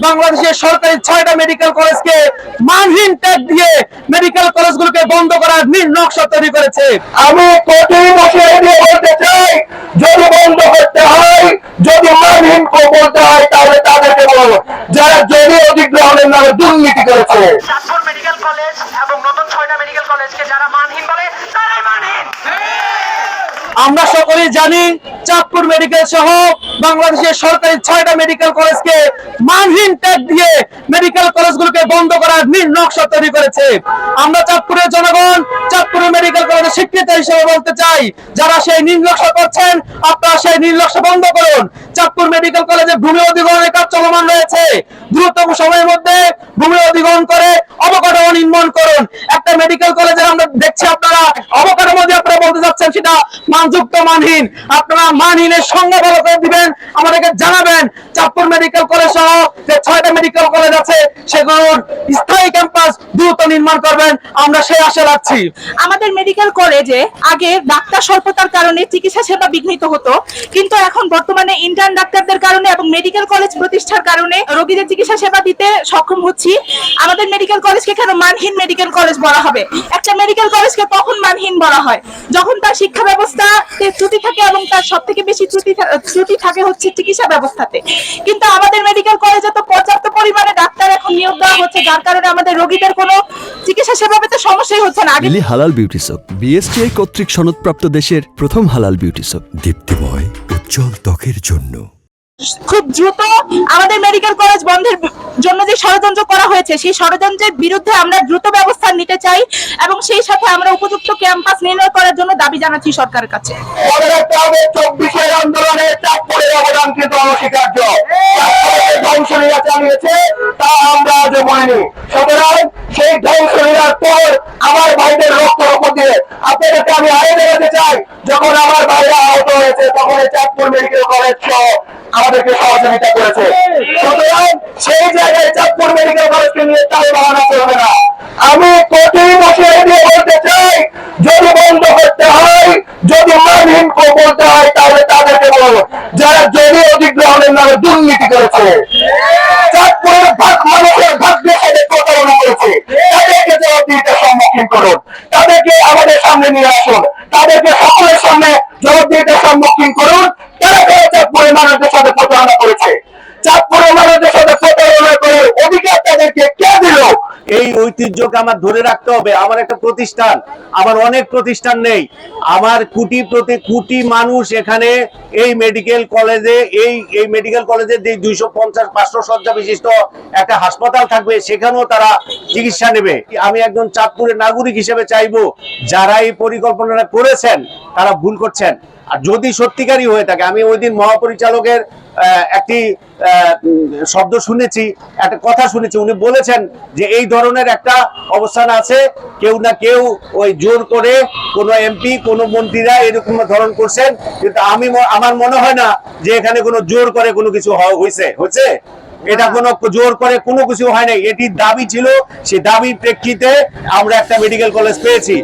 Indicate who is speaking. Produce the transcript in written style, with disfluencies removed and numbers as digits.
Speaker 1: বাংলাদেশের সরকারি 6টা মেডিকেল কলেজকে মানহীন ট্যাগ দিয়ে মেডিকেল কলেজগুলোকে বন্ধ করার নীল নকশা তৈরি করেছে।
Speaker 2: আমি কোটি বছর দিয়ে বলতে চাই, যদি বন্ধ করতে হয়, যদি মানহীন বলতে হয়, তাহলে তাদেরকে বলবো যারা জমি অধিগ্রহণের নামে দুর্নীতি করেছে।
Speaker 3: চাঁদপুর মেডিকেল কলেজ এবং নতুন 6টা মেডিকেল কলেজকে যারা মানহীন বলে তারাই মানহীন।
Speaker 1: আমরা সকলেই জানি চাঁদপুর মেডিকেল সহ বাংলাদেশের সরকারি 6টা মেডিকেল কলেজকে মানহীন ট্যাগ দিয়ে মেডিকেল কলেজগুলোকে বন্ধ করার নীল নকশা তৈরি করেছে। আমরা চাঁদপুরের জনগণ চাঁদপুরের মেডিকেল কলেজের স্বীকৃতি হিসেবে বলতে চাই, যারা সেই নীল নকশা করছেন আপনারা সেই নীল নকশা বন্ধ করুন। চাঁদপুর মেডিকেল কলেজে ভূমি অধিগ্রহণের কাজ চলমান রয়েছে, দ্রুততম সময়ের মধ্যে ভূমি অধিগ্রহণ করে অবকাঠামো নির্মাণ করুন। একটা মেডিকেল কলেজে আমরা দেখছি আপনারা অবকাঠামো দিয়ে আপনারা বলতে যাচ্ছেন সেটা মানযুক্ত মানহীন। আপনারা মানহীনের সংজ্ঞা ভালো করে দিবেন, আমাদেরকে জানাবেন। চাঁদপুর মেডিকেল কলেজ সহ যে 6টা মেডিকেল কলেজ আছে সেগুলোর স্থায়ী ক্যাম্পাস দ্রুত নির্মাণ করবেন, আমরা সেই আশা রাখছি।
Speaker 4: আমাদের মেডিকেল কলেজে আগে ডাক্তার স্বল্পতার কারণে চিকিৎসা সেবা বিঘ্নিত হতো, কিন্তু এখন বর্তমানে ইন্টার্ন ডাক্তারদের কারণে এবং মেডিকেল কলেজ প্রতিষ্ঠার কারণে রোগীদের চিকিৎসা সেবা দিতে সক্ষম হচ্ছি। আমাদের মেডিকেল কলেজকে কেন মানহীন মেডিকেল কলেজ বলা হবে? একটা মেডিকেল কলেজকে তখন মানহীন বলা হয় যখন তার শিক্ষা ব্যবস্থাতে ত্রুটি থাকে এবং তার সব থেকে বেশি ত্রুটি থাকে হচ্ছে চিকিৎসা ব্যবস্থাতে। কিন্তু আমাদের মেডিকেল কলেজে তো পর্যাপ্ত পরিমাণে ডাক্তার এখন নিয়োগ দেওয়া হচ্ছে, যার কারণে আমাদের রোগীদের কোনো চিকিৎসা সেবা পেতে সমস্যাই হচ্ছে না।
Speaker 5: লিলি হালাল বিউটি সোপ, বিএসটিআই কর্তৃক সনদপ্রাপ্ত দেশের প্রথম হালাল বিউটি সোপ, দীপ্তিময় উজ্জ্বল ত্বকের জন্য।
Speaker 4: খুব দ্রুত আমাদের মেডিকেল কলেজ বন্ধের জন্য যে ষড়যন্ত্র করা হয়েছে সেই ষড়যন্ত্রের বিরুদ্ধে আমরা দ্রুত ব্যবস্থা নিতে চাই এবং সেই সাথে আমরা উপযুক্ত ক্যাম্পাস নির্ণয় করার জন্য দাবি জানাচ্ছি সরকারের কাছে।
Speaker 2: 24 আন্দোলনে চাঁদপুরের অবদান কিন্তু অনস্বীকার্য। চাঁদপুরে ধ্বংসলীলা চালিয়েছে তা আমরা আজও মানি। সুতরাং সেই ধ্বংসলীলার পর আমার ভাইদের রক্তের উপর দিয়ে আপনাদেরকে আমি আরো দেখাতে চাই, যখন আমার ভাইরা আহত হয়েছে তখন এই চাঁদপুর মেডিকেল কলেজ সহ আমাদেরকে সহযোগিতা করেছে। সুতরাং সেই জায়গায় চাঁদপুর মেডিকেল কলেজকে নিয়ে তাই বাহানা চলবে না। আমি কোটি বছর দিয়ে বলতে চাই, যদি বন্ধ করতে হয়, যদি মানহীন বলতে হয়, তাহলে তাদেরকে বলবো যারা জমি অধিগ্রহণের নামে দুর্নীতি করেছে, চাঁদপুরের মানুষের ভাগ্যের সাথে প্রতারণা করেছে, তাদেরকে জবাবদিহিতার সম্মুখীন করুন, তাদেরকে আমাদের সামনে নিয়ে আসুন, তাদেরকে সকলের সামনে জবাবদিহিতার সম্মুখীন করুন। তারা চাঁদপুরের মানুষদের সাথে প্রতারণা করেছে, চাঁদপুরের মানুষদের সাথে প্রতারণা করে অধিকার তাদেরকে কে দিল?
Speaker 6: এই ঐতিহ্যকে আমার ধরে রাখতে হবে। আমার একটা প্রতিষ্ঠান, আমার অনেক প্রতিষ্ঠান নেই, আমার কোটি প্রতি কোটি মানুষ এখানে এই মেডিকেল কলেজে এই মেডিকেল কলেজে যে 250-500 শয্যা বিশিষ্ট একটা হাসপাতাল থাকবে, সেখানেও তারা চিকিৎসা নেবে। আমি একজন চাঁদপুরের নাগরিক হিসেবে চাইবো যারা এই পরিকল্পনাটা করেছেন তারা ভুল করছেন। আর যদি সত্যিকারই হয়ে থাকে, আমি ওই দিন মহাপরিচালকের একটি শব্দ শুনেছি, একটা কথা শুনেছি, উনি বলেছেন যে এই ধরনের একটা অবস্থান আছে, কেউ না কেউ ওই জোর করে কোনো এমপি কোনো মন্ত্রীরা এরকম ধরন করছেন। কিন্তু আমার মনে হয় না যে এখানে কোনো জোর করে কোনো কিছু হয়েছে। এটা কোনো জোর করে কোনো কিছু হয় নাই, এটি দাবি ছিল, সেই দাবির প্রেক্ষিতে আমরা একটা মেডিকেল কলেজ পেয়েছি।